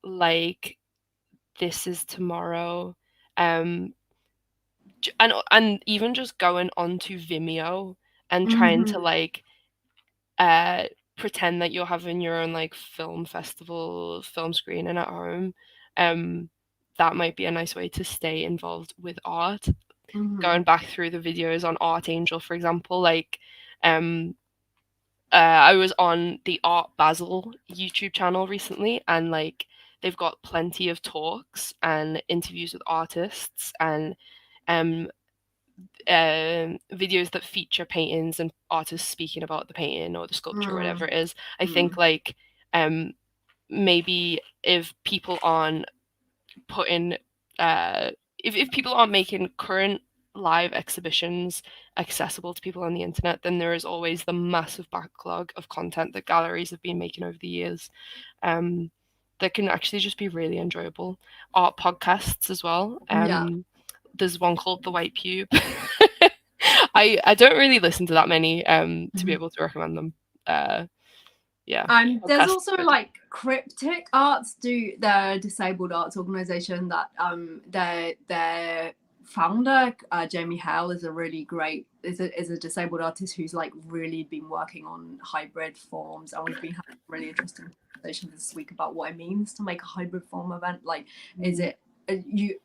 like This Is Tomorrow, and even just going onto Vimeo and trying to like pretend that you're having your own like film festival film screening at home. That might be a nice way to stay involved with art. Going back through the videos on Artangel, for example, like I was on the Art Basel YouTube channel recently, and like they've got plenty of talks and interviews with artists and videos that feature paintings and artists speaking about the painting or the sculpture or whatever it is. I think like maybe if people aren't putting if people aren't making current live exhibitions accessible to people on the internet, then there is always the massive backlog of content that galleries have been making over the years that can actually just be really enjoyable. Art podcasts as well. There's one called The White Pube. I don't really listen to that many to be able to recommend them. There's also like Cryptic Arts, their disabled arts organization that their founder Jamie Hale is a really great is a disabled artist who's like really been working on hybrid forms, and we've been having really interesting conversations this week about what it means to make a hybrid form event. Like, is it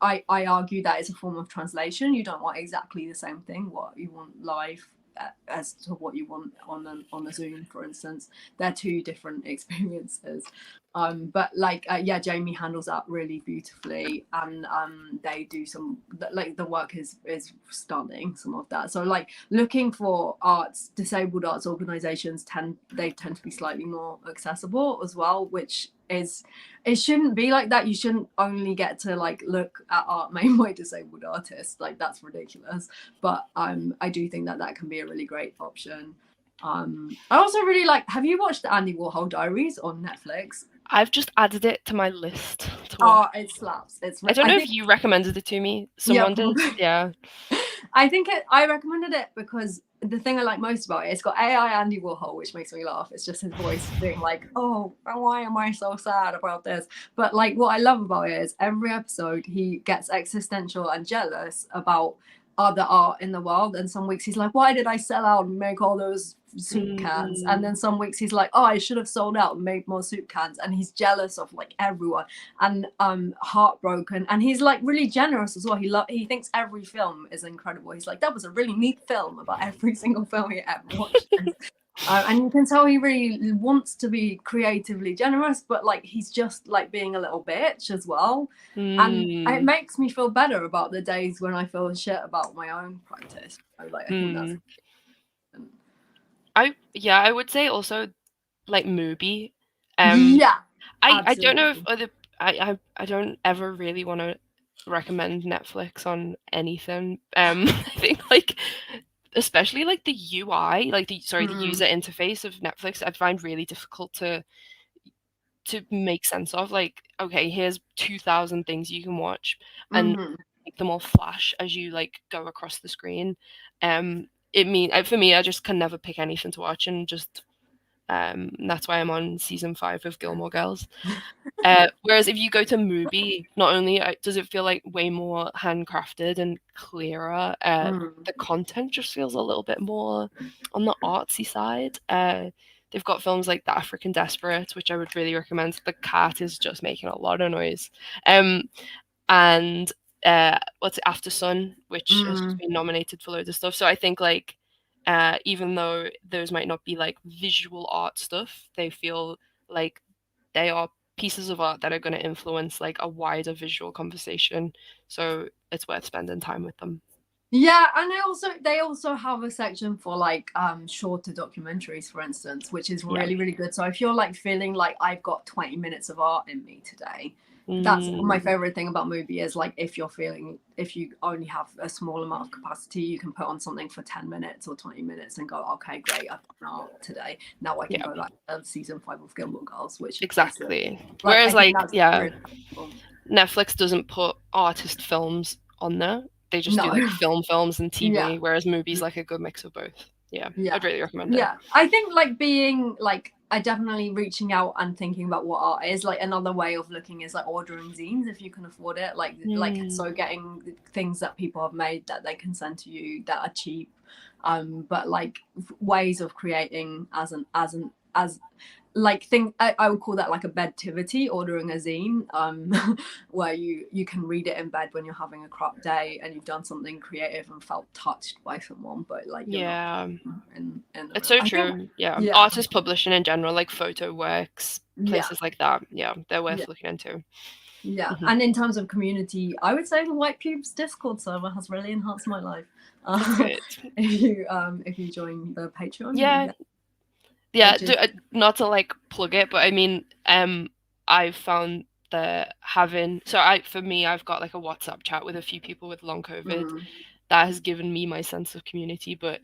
I argue that it's a form of translation. You don't want exactly the same thing. What you want live as to what you want on a Zoom, for instance. They're two different experiences. But like yeah, Jamie handles that really beautifully, and they do some like the work is stunning, some of that. So like looking for disabled arts organizations tend to be slightly more accessible as well, which is, it shouldn't be like that. You shouldn't only get to like look at art made by disabled artists, like that's ridiculous. But I do think that can be a really great option. I also really like, have you watched the Andy Warhol Diaries on Netflix? I've just added it to my list to Oh, watch. it slaps. I don't know if you recommended it to me. Someone did. Yeah. I recommended it because the thing I like most about it, it's got AI Andy Warhol, which makes me laugh. It's just his voice being like, oh, why am I so sad about this? But like what I love about it is every episode he gets existential and jealous about other art in the world. And some weeks he's like, why did I sell out and make all those soup cans? And then some weeks he's like, oh, I should have sold out and made more soup cans. And he's jealous of like everyone and heartbroken. And he's like really generous as well. He thinks every film is incredible. He's like, that was a really neat film about every single film he ever watched. And you can tell he really wants to be creatively generous, but like he's just like being a little bitch as well. And it makes me feel better about the days when I feel shit about my own practice. So, like, I think that's I would say also like Mubi. Yeah, I don't know if I don't ever really want to recommend Netflix on anything. I think like especially like the UI, like the user interface of Netflix, I find really difficult to make sense of. Like, okay, here's 2,000 things you can watch, and make them all flash as you like go across the screen. For me, I just can never pick anything to watch, and just that's why I'm on season 5 of Gilmore Girls. Whereas if you go to Mubi, not only does it feel like way more handcrafted and clearer, the content just feels a little bit more on the artsy side. They've got films like The African Desperate, which I would really recommend. The cat is just making a lot of noise. And what's it, After Sun, which has just been nominated for loads of stuff. So I think like even though those might not be like visual art stuff, they feel like they are pieces of art that are going to influence like a wider visual conversation. So it's worth spending time with them. Yeah, and they also have a section for like shorter documentaries, for instance, which is really, really good. So if you're like feeling like I've got 20 minutes of art in me today, that's my favorite thing about Mubi is like if you only have a small amount of capacity, you can put on something for 10 minutes or 20 minutes and go, okay, great, I've done art today. Now I can go like season 5 of Gilmore Girls, which exactly. Whereas like really Netflix doesn't put artist films on there. They just do like films and TV, whereas Mubi's like a good mix of both. Yeah, I'd really recommend it. Yeah, I think like being like, I definitely reaching out and thinking about what art is. Like another way of looking is like ordering zines if you can afford it. Like so getting things that people have made that they can send to you that are cheap. But like ways of creating as like thing, I would call that like a bedtivity, ordering a zine, where you can read it in bed when you're having a crap day and you've done something creative and felt touched by someone, but like it's so true. Artist publishing in general, like photo works, places like that, they're worth looking into. And in terms of community, I would say the White Pubes Discord server has really enhanced my life. If you join the Patreon, not to like plug it, but I mean, I've found that I've got like a WhatsApp chat with a few people with long COVID that has given me my sense of community. But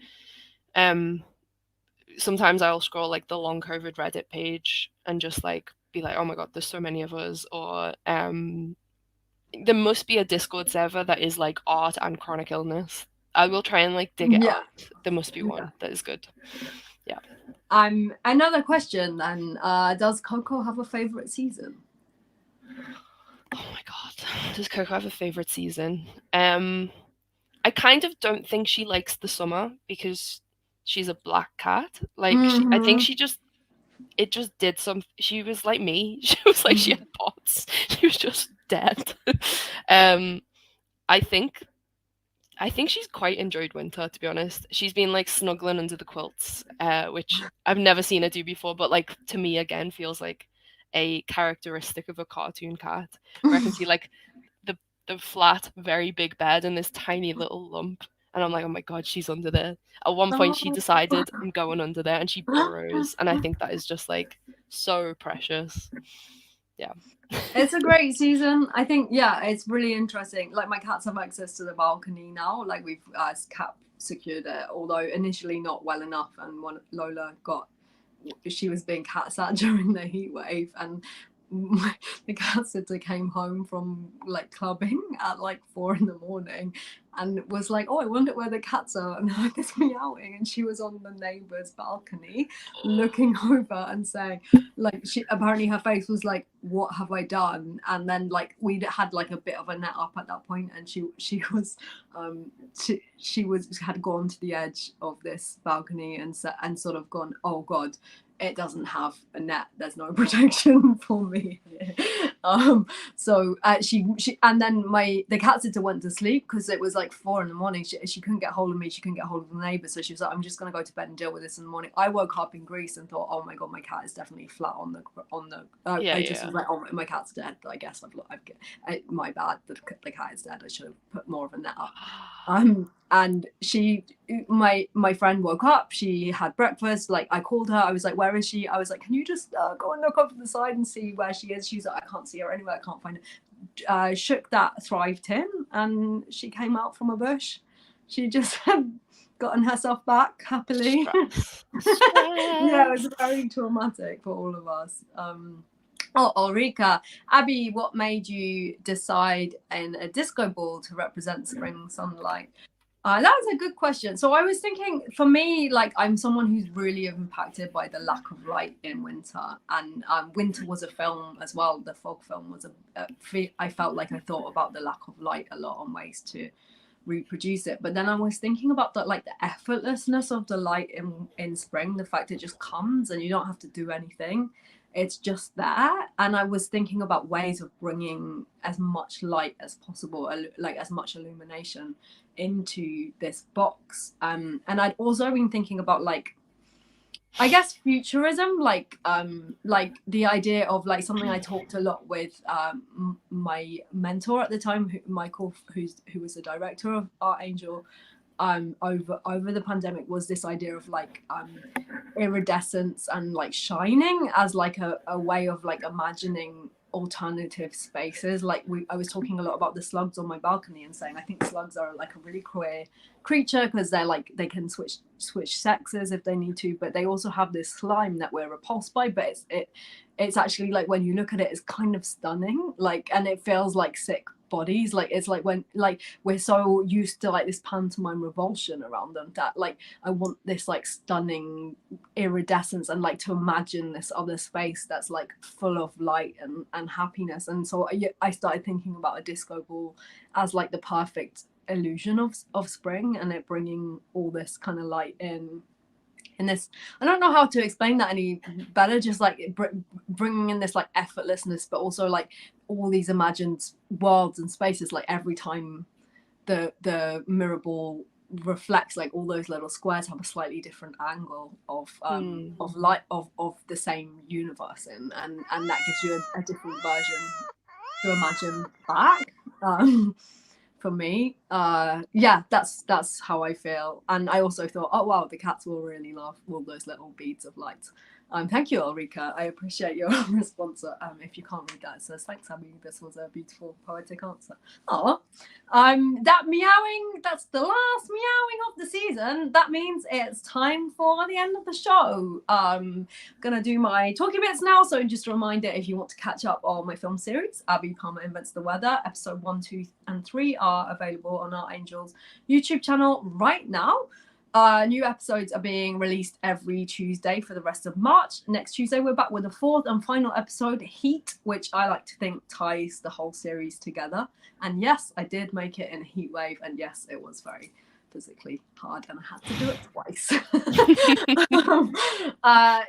sometimes I'll scroll like the long COVID Reddit page and just like be like, oh my god, there's so many of us. Or there must be a Discord server that is like art and chronic illness. I will try and like dig it out. There must be one that is good. Another question then, does Coco have a favorite season? Oh my god, does Coco have a favorite season? I kind of don't think she likes the summer because she's a black cat. Like I think it just did some. She was like me. She was like she had POTS. She was just dead. I think she's quite enjoyed winter, to be honest. She's been like snuggling under the quilts, which I've never seen her do before, but like to me again feels like a characteristic of a cartoon cat, where I can see like the flat, very big bed and this tiny little lump. And I'm like, oh my God, she's under there. At one point, she decided, I'm going under there, and she burrows. And I think that is just like so precious. Yeah. It's a great season. I think, yeah, it's really interesting. Like, my cats have access to the balcony now. Like, we've cat secured it, although initially not well enough. And when Lola she was being cat sat during the heat wave, and the cat sitter came home from like clubbing at like 4 a.m. and was like, oh, I wonder where the cats are, and I was meowing, and she was on the neighbor's balcony looking over and saying, like, she apparently her face was like, what have I done? And then like we'd had like a bit of a net up at that point, and she had gone to the edge of this balcony and sort of gone, oh God, it doesn't have a net, there's no protection for me here. So she and then the cat sitter went to sleep because it was like 4 a.m. She couldn't get hold of me, she couldn't get hold of the neighbor, so she was like, I'm just gonna go to bed and deal with this in the morning. I woke up in Greece and thought, oh my God, my cat is definitely flat on the I just was like, oh, my cat's dead. I guess my bad, the cat is dead, I should have put more of a net up. And my friend woke up, she had breakfast, like I called her, I was like, where is she? I was like, can you just go and look over the side and see where she is? She's like, I can't see her anywhere, I can't find her. Shook that Thrive tin and she came out from a bush. She just had gotten herself back happily. Yeah, it was very traumatic for all of us. Ulrika, Abby, what made you decide in a disco ball to represent spring sunlight? That was a good question. So I was thinking, for me, like, I'm someone who's really impacted by the lack of light in winter, and Winter was a film as well. The fog film was I felt like I thought about the lack of light a lot on ways to reproduce it. But then I was thinking about the effortlessness of the light in spring, the fact it just comes and you don't have to do anything. It's just there. And I was thinking about ways of bringing as much light as possible, like as much illumination into this box. And I'd also been thinking about, like, I guess futurism, like the idea of like something I talked a lot with my mentor at the time, Michael, who was the director of Artangel, over the pandemic, was this idea of like iridescence and like shining as like a way of like imagining alternative spaces. Like I was talking a lot about the slugs on my balcony and saying I think slugs are like a really queer creature because they're like, they can switch sexes if they need to, but they also have this slime that we're repulsed by, but it's actually like, when you look at it, it's kind of stunning, like, and it feels like sick bodies. Like, it's like when like we're so used to like this pantomime revulsion around them that like I want this like stunning iridescence and like to imagine this other space that's like full of light and happiness. And so I started thinking about a disco ball as like the perfect illusion of spring, and it bringing all this kind of light in. And this, I don't know how to explain that any better, just like bringing in this like effortlessness, but also like all these imagined worlds and spaces. Like every time the mirror ball reflects, like all those little squares have a slightly different angle of light of the same universe, and that gives you a different version to imagine back. For me, yeah, that's how I feel. And I also thought, oh wow, the cats will really love all those little beads of light. Thank you, Ulrika. I appreciate your response. If you can't read that, it says, thanks, Abby. This was a beautiful poetic answer. Oh, that meowing, that's the last meowing of the season. That means it's time for the end of the show. I'm gonna do my talking bits now. So just a reminder, if you want to catch up on my film series, Abi Palmer Invents the Weather, episode 1, 2, and 3 are available on Artangel's YouTube channel right now. New episodes are being released every Tuesday for the rest of March. Next Tuesday, we're back with the 4th and final episode, Heat, which I like to think ties the whole series together. And yes, I did make it in a heat wave. And yes, it was very physically hard and I had to do it twice.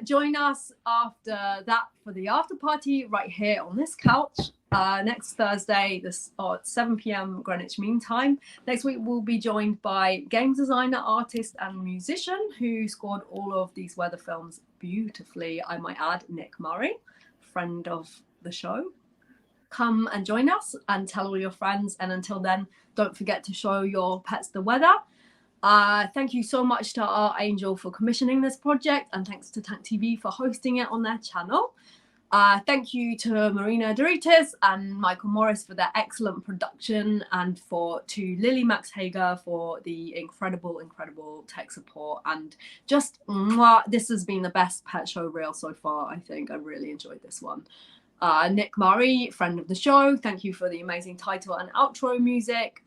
Join us after that for the after party right here on this couch. Next Thursday, at 7 p.m. Greenwich Mean Time. Next week, we'll be joined by game designer, artist, and musician who scored all of these weather films beautifully, I might add, Nick Murray friend of the show. Come and join us and tell all your friends. And until then, don't forget to show your pets the weather. Thank you so much to Artangel for commissioning this project, and thanks to Tank TV for hosting it on their channel. Thank you to Marina Doritis and Michael Morris for their excellent production, and to Lily Max Hager for the incredible tech support. And just this has been the best pet show reel so far. I think I really enjoyed this one. Nick Murray, friend of the show, thank you for the amazing title and outro music.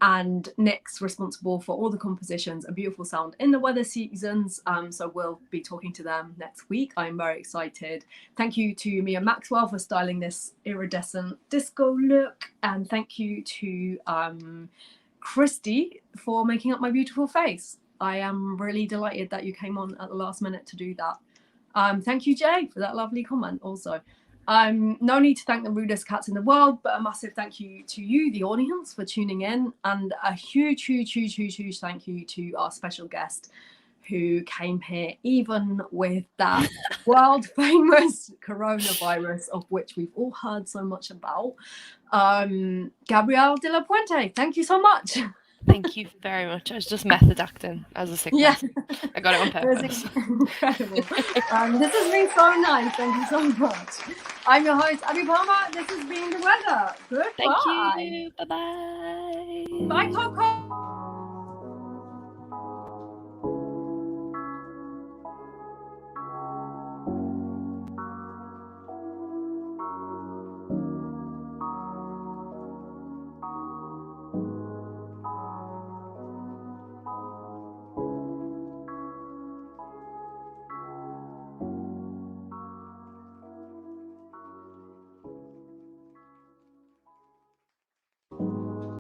And Nick's responsible for all the compositions and beautiful sound in the weather seasons. So we'll be talking to them next week. I'm very excited. Thank you to Mia Maxwell for styling this iridescent disco look. And thank you to Christy for making up my beautiful face. I am really delighted that you came on at the last minute to do that. Thank you, Jay, for that lovely comment also. No need to thank the rudest cats in the world, but a massive thank you to you, the audience, for tuning in, and a huge thank you to our special guest who came here even with that world famous coronavirus of which we've all heard so much about. Gabrielle de la Puente, thank you so much. Thank you very much. I was just method acting as a sick person. I got it on purpose. Incredible. This has been so nice. Thank you so much. I'm your host, Abi Palmer. This has been The Weather. Goodbye. Thank you. Bye-bye. Bye, Coco.